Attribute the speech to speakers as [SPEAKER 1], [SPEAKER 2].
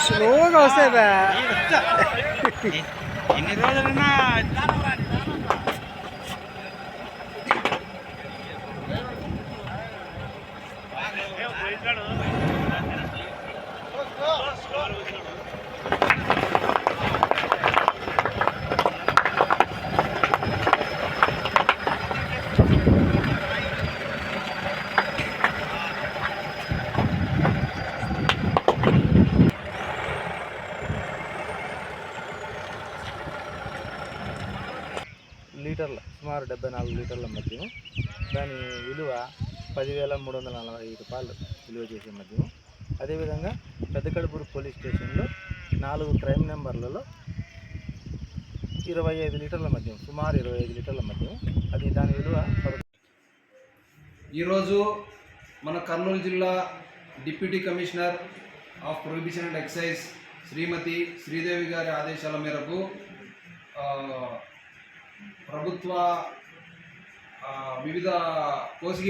[SPEAKER 1] స్లోగా వస్తాయి
[SPEAKER 2] ఎన్ని రోజులైనా
[SPEAKER 1] లీటర్ల సుమారు 74 లీటర్ల మద్యం, దాని విలువ 10,340 రూపాయలు విలువ చేసే మద్యం. అదేవిధంగా పెద్దకడుపూరు పోలీస్ స్టేషన్లో 4 క్రైమ్ నెంబర్లలో 25 లీటర్ల మద్యం, సుమారు 25 లీటర్ల మద్యం, అది దాని విలువ.
[SPEAKER 3] ఈరోజు మన కర్నూలు జిల్లా deputy commissioner of prohibition and excise Shrimati Sridevi గారి ఆదేశాల మేరకు ప్రభుత్వ వివిధ కోసిగి